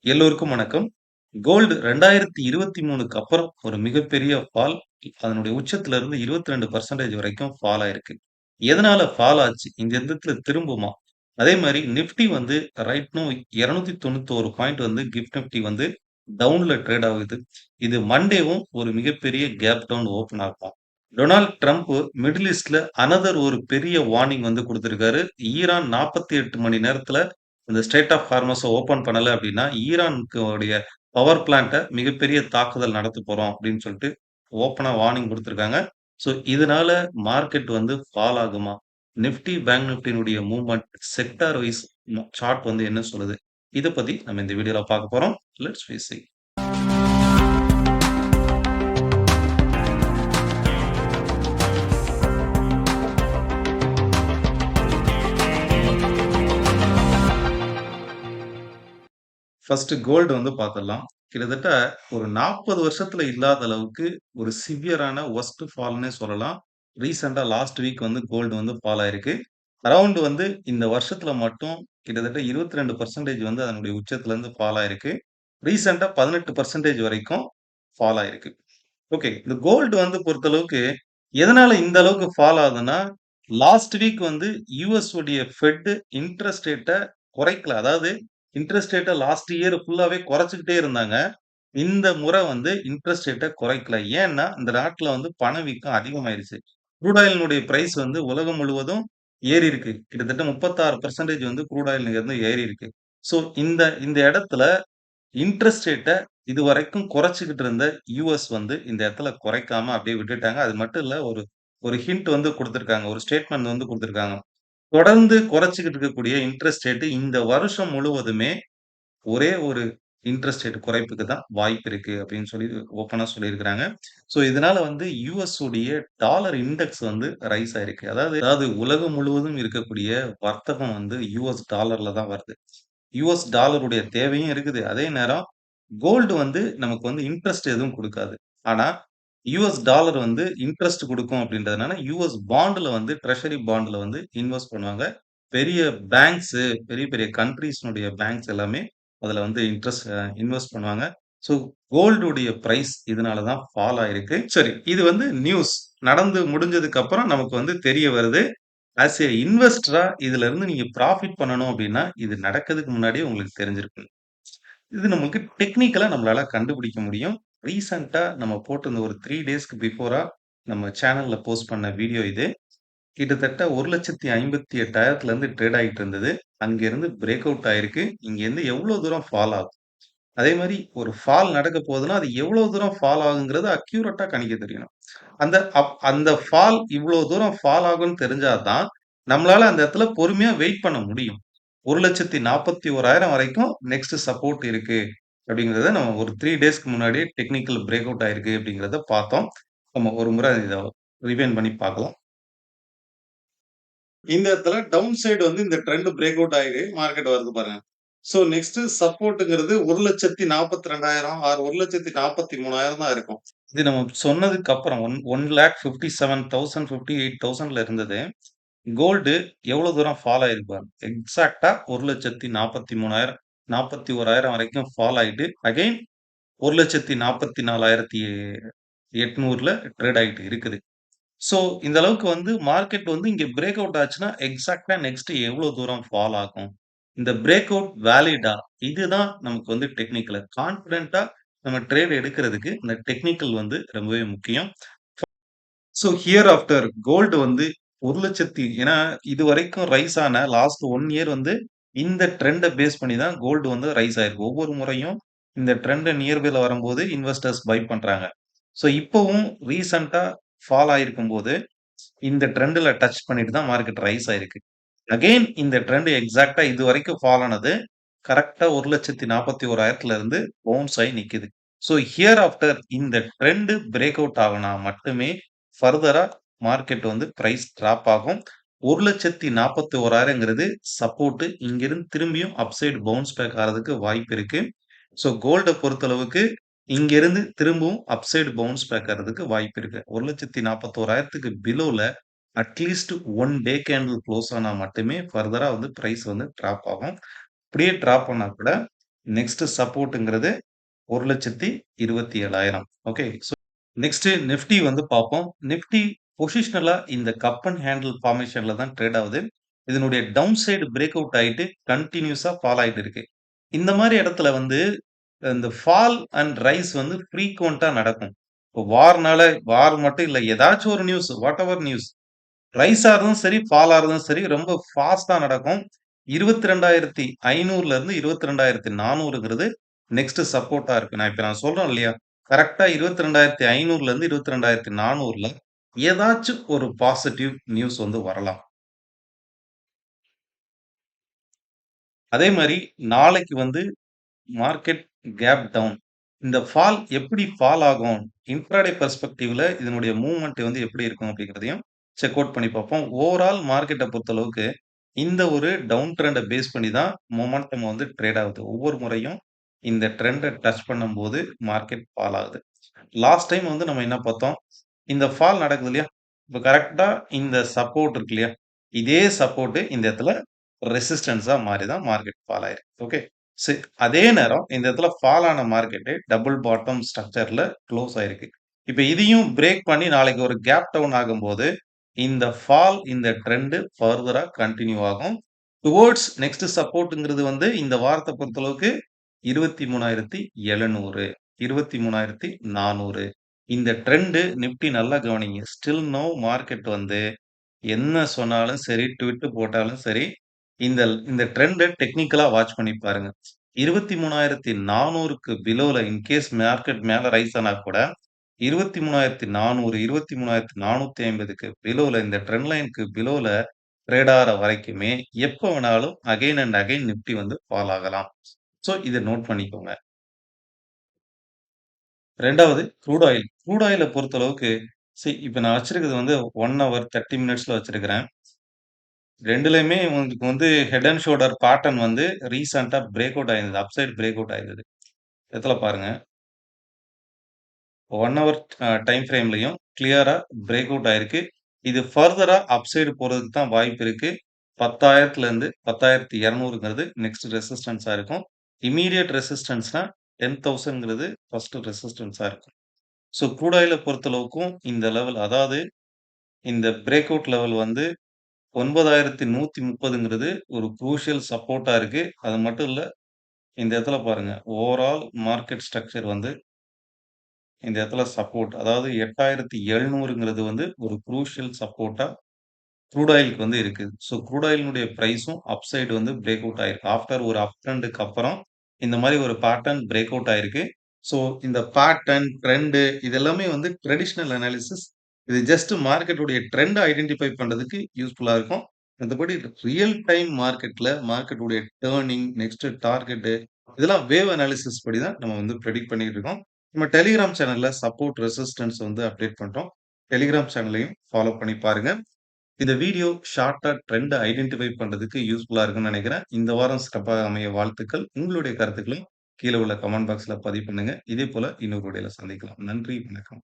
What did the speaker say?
எல்லோருக்கும் வணக்கம். கோல்டு 2023க்கு அப்புறம் ஒரு மிகப்பெரிய ஃபால். அதனுடைய உச்சத்துல இருந்து 22% வரைக்கும் ஃபால் ஆயிருக்கு. எதனால ஃபால் ஆச்சு? இந்த இடத்துல திரும்புமா? அதே மாரி நிஃப்டி வந்து ரைட் நவ் 291 பாயிண்ட் வந்து கிஃப்ட் நிஃப்டி வந்து டவுன்ல ட்ரேட் ஆகுது. இது மண்டேவும் ஒரு மிகப்பெரிய கேப் டவுன் ஓப்பன் ஆகும். டொனால்ட் ட்ரம்ப் மிடில் ஈஸ்ட்ல அனதர் ஒரு பெரிய வார்னிங் வந்து குடுத்திருக்காரு. ஈரான் 48 மணி நேரத்துல இந்த ஸ்ட்ரெய்ட் ஆஃப் ஹார்மஸ ஓப்பன் பண்ணல அப்டின்னா, ஈரானுக்கு உடைய பவர் பிளான்ட்ட மிகப்பெரிய தாக்குதல் நடத்தப் போறோம் அப்டின்னு சொல்ட்டு ஓப்பனா வார்னிங் குடுத்திருக்காங்க. ஸோ இதனால மார்க்கெட் வந்து ஃபால் ஆகுமா? நிஃப்டி, பேங்க் நிஃப்டியினுடைய மூவ்மெண்ட் செக்டார் வைஸ் சார்ட் வந்து என்ன சொல்லுது? இத பத்தி நம்ம இந்த வீடியோல பார்க்க போறோம். Let's we see. First gold வந்து பார்த்துடலாம். கிட்டத்தட்ட ஒரு 40 வருஷத்துல இல்லாத அளவுக்கு ஒரு சிவியரான வொர்ஸ்ட் ஃபால்ன்னே சொல்லலாம். ரீசென்ட்டா லாஸ்ட் வீக் வந்து கோல்டு வந்து ஃபால் ஆயிருக்கு. அரவுண்ட் வந்து இந்த வருஷத்துல மட்டும் கிட்டத்தட்ட 22% வந்து அதனுடைய உச்சத்திலருந்து ஃபால் ஆயிருக்கு. ரீசென்ட்டா 18% வரைக்கும் ஃபால் ஆயிருக்கு. ஓகே. இந்த கோல்டு வந்து பொறுத்தளவுக்கு எதனால இந்த அளவுக்கு ஃபால் ஆகுதுன்னா, லாஸ்ட் வீக் வந்து யுஎஸ் உடைய ஃபெட் இன்ட்ரஸ்ட் ரேட்ட குறைக்கல. அதாவது இன்ட்ரஸ்ட் ரேட்ட லாஸ்ட் இயர் ஃபுல்லாவே குறைச்சுக்கிட்டே இருந்தாங்க. இந்த முறை வந்து இன்ட்ரஸ்ட் ரேட்ட குறைக்கல. ஏன்னா, இந்த நாட்ல வந்து பணவீக்கம் அதிகமாயிருச்சு. க்ரூட் ஆயிலினுடைய பிரைஸ் வந்து உலகம் முழுவதும் ஏறியிருக்கு. கிட்டத்தட்ட 36% வந்து க்ரூட் ஆயில் இருந்து ஏறியிருக்கு. ஸோ இந்த இந்த இடத்துல இன்ட்ரஸ்ட் ரேட்ட இதுவரைக்கும் குறைச்சுக்கிட்டு இருந்த யுஎஸ் வந்து இந்த இடத்துல குறைக்காம அப்படியே விட்டுட்டாங்க. அது மட்டும் இல்ல ஒரு ஒரு ஹிண்ட் வந்து குடுத்திருக்காங்க. ஒரு ஸ்டேட்மெண்ட் வந்து குடுத்திருக்காங்க. தொடர்ந்து குறைச்சுக்கிட்டு இருக்கக்கூடிய இன்ட்ரஸ்ட் ரேட் இந்த வருஷம் முழுவதுமே ஒரே ஒரு இன்ட்ரஸ்ட் ரேட் குறைப்புக்கு தான் வாய்ப்பு இருக்கு அப்படின்னு சொல்லி ஓப்பனா சொல்லியிருக்கிறாங்க. ஸோ இதனால வந்து யுஎஸ் உடைய டாலர் இண்டெக்ஸ் வந்து ரைஸ் ஆயிருக்கு. அதாவது அதாவது உலகம் முழுவதும் இருக்கக்கூடிய வர்த்தகம் வந்து யுஎஸ் டாலர்ல தான் வருது. யுஎஸ் டாலருடைய தேவையும் இருக்குது. அதே நேரம் கோல்டு வந்து நமக்கு வந்து இன்ட்ரஸ்ட் எதுவும் குடுக்காது. ஆனா, யுஎஸ் டாலர் வந்து இன்ட்ரஸ்ட் குடுக்கும் அப்படின்றதுனால, யுஎஸ் பாண்ட்ல வந்து ட்ரெஷரி பாண்ட்ல வந்து இன்வெஸ்ட் பண்ணுவாங்க. பெரிய பேங்க்ஸு, பெரிய பெரிய கண்ட்ரீஸ்னுடைய பேங்க்ஸ் எல்லாமே அதுல வந்து இன்வெஸ்ட் பண்ணுவாங்க. ஸோ கோல்டுடைய பிரைஸ் இதனால தான் ஃபால் ஆயிருக்கு. சரி, இது வந்து நியூஸ். நடந்து முடிஞ்சதுக்கு அப்புறம் நமக்கு வந்து தெரிய வருது. ஆஸ் எ இன்வெஸ்டரா இதுல இருந்து நீங்க புராஃபிட் பண்ணணும் அப்படின்னா, இது நடக்கிறதுக்கு முன்னாடியே உங்களுக்கு தெரிஞ்சிருக்கும். இது நமக்கு டெக்னிக்கலா நம்மளால கண்டுபிடிக்க முடியும். ரீசென்ட்டா நம்ம போட்டிருந்த ஒரு 3 டேஸ்க்கு பிஃபோரா நம்ம சேனல்ல போஸ்ட் பண்ண வீடியோ இது. கிட்டத்தட்ட 1,58,000லேருந்து ட்ரேட் ஆயிட்டு இருந்தது. அங்கேருந்து பிரேக் அவுட் ஆயிருக்கு. இங்கேருந்து எவ்வளோ தூரம் ஃபால் ஆகும்? அதே மாரி ஒரு ஃபால் நடக்க போகுதுன்னா, அது எவ்வளோ தூரம் ஃபால் ஆகுங்கிறத அக்யூரேட்டா கணிக்க தெரியணும். அந்த ஃபால் இவ்வளோ தூரம் ஃபால் ஆகும்ன்னு தெரிஞ்சா தான், நம்மளால அந்த இடத்துல பொறுமையா வெயிட் பண்ண முடியும். 1,41,000 வரைக்கும் நெக்ஸ்ட் சப்போர்ட் இருக்கு. அப்படிங்கிறத நம்ம ஒரு 3 டேஸ்க்கு முன்னாடியே டெக்னிக்கல் பிரேக் அவுட் ஆயிருக்கு அப்படிங்கிறத பார்த்தோம். நம்ம ஒரு முறை இத ரிவைண்ட் பண்ணி பார்க்கலாம். இந்த இடத்துல டவுன் சைடு வந்து இந்த ட்ரெண்ட் பிரேக் அவுட் ஆகி மார்க்கெட் வருது பாருங்க. சோ நெக்ஸ்ட் சப்போர்ட்ங்கிறது 1,42,000 ஆர் 1,43,000 தான் இருக்கும். இது நம்ம சொன்னதுக்கு அப்புறம் 1,57,000 58,000ல இருந்தது. கோல்டு எவ்வளவு தூரம் ஃபால் ஆயிருக்கு பாருங்க. எக்ஸாக்ட்டா 1,43,000 41,000 வரைக்கும் ஃபால் ஆயிட்டு அகைன் 1,44,800ல ட்ரேட் ஆயிட்டு இருக்குது. ஸோ, இந்த அளவுக்கு வந்து மார்க்கெட் வந்து இங்க பிரேக் அவுட் ஆச்சுன்னா, எக்ஸாக்ட்டா நெக்ஸ்ட் எவ்வளோ தூரம் ஃபால் ஆகும்? இந்த பிரேக் அவுட் வேலிடா? இதுதான் நமக்கு வந்து டெக்னிக்கல். கான்ஃபிடென்ட்டா நம்ம ட்ரேட் எடுக்கிறதுக்கு இந்த டெக்னிக்கல் வந்து ரொம்பவே முக்கியம். ஸோ, ஹியர் ஆஃப்டர் கோல்டு வந்து 1,00,000 ஏன்னா இதுவரைக்கும் ரைஸ் ஆன லாஸ்ட் 1 இயர் வந்து இந்த ட்ரெண்ட பேஸ் பண்ணி தான் கோல்டு வந்து ரைஸ் ஆயிருக்கு. ஒவ்வொரு முறையும் இந்த ட்ரெண்ட் நியர் பைல வரும்போது இன்வெஸ்டர்ஸ் பை பண்றாங்க. ஸோ, இப்பவும் ரீசென்ட்டா ஃபால் ஆயிருக்கும்போது இந்த ட்ரெண்ட்ல டச் பண்ணிட்டு தான் மார்க்கெட் ரைஸ் ஆயிருக்கு. அகைன் இந்த ட்ரெண்ட் எக்ஸாக்ட்டா இதுவரைக்கும் ஃபால் ஆனது கரெக்ட்டா 1,41,000ல இருந்து பவுன்ஸ் ஆயி நிக்குது. ஸோ ஹியர் ஆஃப்டர் இந்த ட்ரெண்ட் பிரேக் அவுட் ஆகுனா மட்டுமே ஃபர்தரா மார்க்கெட் வந்து பிரைஸ் டிராப் ஆகும். 1,41,000ங்கிறது சப்போர்ட். இங்கிருந்து திரும்பியும் அப்சைட் பவுன்ஸ் பேக் ஆறதுக்கு வாய்ப்பு இருக்கு. ஸோ கோல்ட பொறுத்தளவுக்கு இங்கிருந்து திரும்பவும் அப்சைட் பவுன்ஸ் பேக் ஆறதுக்கு வாய்ப்பு இருக்கு. 1,41,000க்கு பிலோல அட்லீஸ்ட் 1 டே கேண்டில் குளோஸ் ஆனா மட்டுமே ஃபர்தரா வந்து பிரைஸ் வந்து டிராப் ஆகும். அப்படியே டிராப் ஆனா கூட நெக்ஸ்ட் சப்போர்ட்ங்கிறது 1,27,000. ஓகே. நெக்ஸ்ட் நிஃப்டி வந்து பார்ப்போம். நிஃப்டி பொசிஷனலா இந்த கப் அண்ட் ஹேண்டில் ஃபார்மேஷன்ல தான் ட்ரேட் ஆகுது. இதனுடைய டவுன் சைடு பிரேக் அவுட் ஆயிட்டு கன்டினியூஸா ஃபால் ஆயிட்டு இருக்கு. இந்த மாரி இடத்துல வந்து இந்த ஃபால் அண்ட் ரைஸ் வந்து ஃப்ரீக்வென்ட்டா நடக்கும். இப்போ வார் மட்டும் இல்ல. ஏதாச்சும் ஒரு நியூஸ், வாட்டெவர் நியூஸ் ரைஸ் ஆறதும் சரி, ஃபால் ஆறதும் சரி ரொம்ப ஃபாஸ்ட்டா நடக்கும். 22,500ல இருந்து 22,400ங்கிறது நெக்ஸ்ட் சப்போர்ட்டா இருக்கு. நான் சொல்றேன் இல்லையா? கரெக்ட்டா 22,500ல இருந்து 22,400ல ஏதாச்சும் ஒரு பாசிட்டிவ் நியூஸ் வந்து வரலாம். அதே மாரி நாளைக்கு வந்து மார்க்கெட் கேப் டவுன். இந்த ஃபால் எப்படி ஃபால் ஆகும்? இன்ட்ராடே பெர்ஸ்பெக்டிவ்ல இதனுடைய மூவ்மெண்ட் வந்து எப்படி இருக்கும் அப்படிங்கிறதையும் செக் அவுட் பண்ணி பார்ப்போம். ஓவரால் மார்க்கெட்ட பொறுத்தளவுக்கு இந்த ஒரு டவுன் ட்ரெண்ட பேஸ் பண்ணி தான் மொமெண்டம் வந்து ட்ரேட் ஆகுது. ஒவ்வொரு முறையும் இந்த ட்ரெண்ட டச் பண்ணும்போது மார்க்கெட் ஃபால் ஆகுது. லாஸ்ட் டைம் வந்து நம்ம என்ன பார்த்தோம்? இந்த ஃபால் நடக்குது இல்லையா? இப்ப கரெக்ட்டா இந்த சப்போர்ட் இருக்கு இல்லையா? இதே சப்போர்ட் இந்த இடத்துல ரெசிஸ்டன்ஸா மாறி தான் மார்க்கெட் ஃபால் ஆயிருக்கு. ஓகே. அதே நேரம் இந்த இடத்துல ஃபால் ஆன மார்க்கெட் டபுள் பாட்டம் ஸ்ட்ரக்சர்ல க்ளோஸ் ஆயிருக்கு. இப்ப இதையும் பிரேக் பண்ணி நாளைக்கு ஒரு கேப் டவுன் ஆகும்போது, இந்த ஃபால் இந்த ட்ரெண்ட் ஃபர்தரா கன்டின்யூ ஆகும். டுவோர்ட்ஸ் நெக்ஸ்ட் சப்போர்ட்ங்கிறது வந்து இந்த வாரத்த பொறுத்தளவுக்கு 23,700 23,400 இந்த ட்ரெண்ட் நிஃப்டி நல்லா கவனிங்க. ஸ்டில் நவ் மார்க்கெட் வந்து என்ன சொன்னாலும் சரி, ட்வீட் போட்டாலும் சரி, இந்த இந்த ட்ரெண்ட டெக்னிக்கலா வாட்ச் பண்ணி பாருங்க. 23,400க்கு பிலோல இன்கேஸ் மார்க்கெட் மேல ரைஸ் ஆனா கூட 23,400 23,450க்கு பிலோல இந்த ட்ரெண்ட் லைன்க்கு பிலோல ட்ரேட் ஆகுற வரைக்குமே எப்ப வேணாலும் அகைன் அண்ட் அகைன் நிஃப்டி வந்து ஃபால் ஆகலாம். சோ இத நோட் பண்ணிக்கோங்க. 2வது க்ரூட் ஆயில். க்ரூட் ஆயில பொறுத்தளவுக்கு இப்ப நான் வச்சிருக்கிறது வந்து 1 ஹவர் 30 மினிட்ஸ்ல வச்சிருக்கிறேன். 2லயுமே உங்களுக்கு வந்து ஹெட் அண்ட் ஷோல்டர் பேட்டர்ன் வந்து ரீசென்ட்டா பிரேக் அவுட் ஆயிருந்தது. அப்சைட் பிரேக் அவுட் ஆயிருந்தது. இடத்துல பாருங்க. 1 ஹவர் டைம் ஃப்ரேம்லயும் கிளியரா பிரேக் அவுட் ஆயிருக்கு. இது ஃபர்தரா அப்சைட் போறதுக்கு தான் வாய்ப்பு இருக்கு. 10,000லேருந்து 10,200ங்கிறது நெக்ஸ்ட் ரெசிஸ்டன்ஸா இருக்கும். இம்மீடியேட் ரெசிஸ்டன்ஸ்னா 10,000ங்கிறது ஃபர்ஸ்ட் ரெசிஸ்டன்ஸா இருக்கும். க்ரூட் ஆயில பொறுத்தளவுக்கும் இந்த லெவல் அதாவது இந்த பிரேக் அவுட் லெவல் வந்து 9,130ங்கிறது ஒரு க்ரூஷியல் சப்போர்ட்டா இருக்கு. அது மட்டும் இல்ல, இந்த இடத்துல பாருங்க. ஓவரால் மார்க்கெட் ஸ்ட்ரக்சர் வந்து இந்த இடத்துல சப்போர்ட். அதாவது 8,700ங்கிறது வந்து ஒரு க்ரூஷியல் சப்போர்ட்டா க்ரூட் ஆயிலுக்கு வந்து இருக்குது. க்ரூட் ஆயிலினுடைய பிரைஸும் அப்சைட் வந்து பிரேக் அவுட் ஆயிருக்கு. ஆஃப்டர் ஒரு அப் ட்ரெண்டுக்கு அப்புறம் இந்த மாரி ஒரு பேட்டர்ன் பிரேக் அவுட் ஆயிருக்கு. ஸோ இந்த பேட்டர்ன், ட்ரெண்ட் இது எல்லாமே வந்து ட்ரெடிஷனல் அனாலிசிஸ். இது ஜஸ்ட் மார்க்கெட்டுடைய ட்ரெண்ட் ஐடென்டிஃபை பண்றதுக்கு யூஸ்ஃபுல்லா இருக்கும். மத்தபடி ரியல் டைம் மார்க்கெட்ல மார்க்கெட்டுடைய டர்னிங், நெக்ஸ்ட் டார்கெட் இதெல்லாம் வேவ் அனாலிசிஸ் படி தான் நம்ம வந்து பிரெடிக்ட் பண்ணிட்டு இருக்கோம். நம்ம டெலிகிராம் சேனல்ல சப்போர்ட், ரெசிஸ்டன்ஸ் வந்து அப்டேட் பண்றோம். டெலிகிராம் சேனலையும் ஃபாலோ பண்ணி பாருங்க. இந்த வீடியோ ஷார்ட்டா ட்ரெண்ட் ஐடென்டிஃபை பண்றதுக்கு யூஸ்ஃபுல்லா இருக்கும்னு நினைக்கிறேன். இந்த வாரம் சிறப்பாக அமைய வாழ்த்துக்கள். உங்களுடைய கருத்துக்களும் கீழ உள்ள கமெண்ட் பாக்ஸ்ல பதிவு பண்ணுங்க. இதே போல இன்னொரு வீடியோல சந்திக்கலாம். நன்றி, வணக்கம்.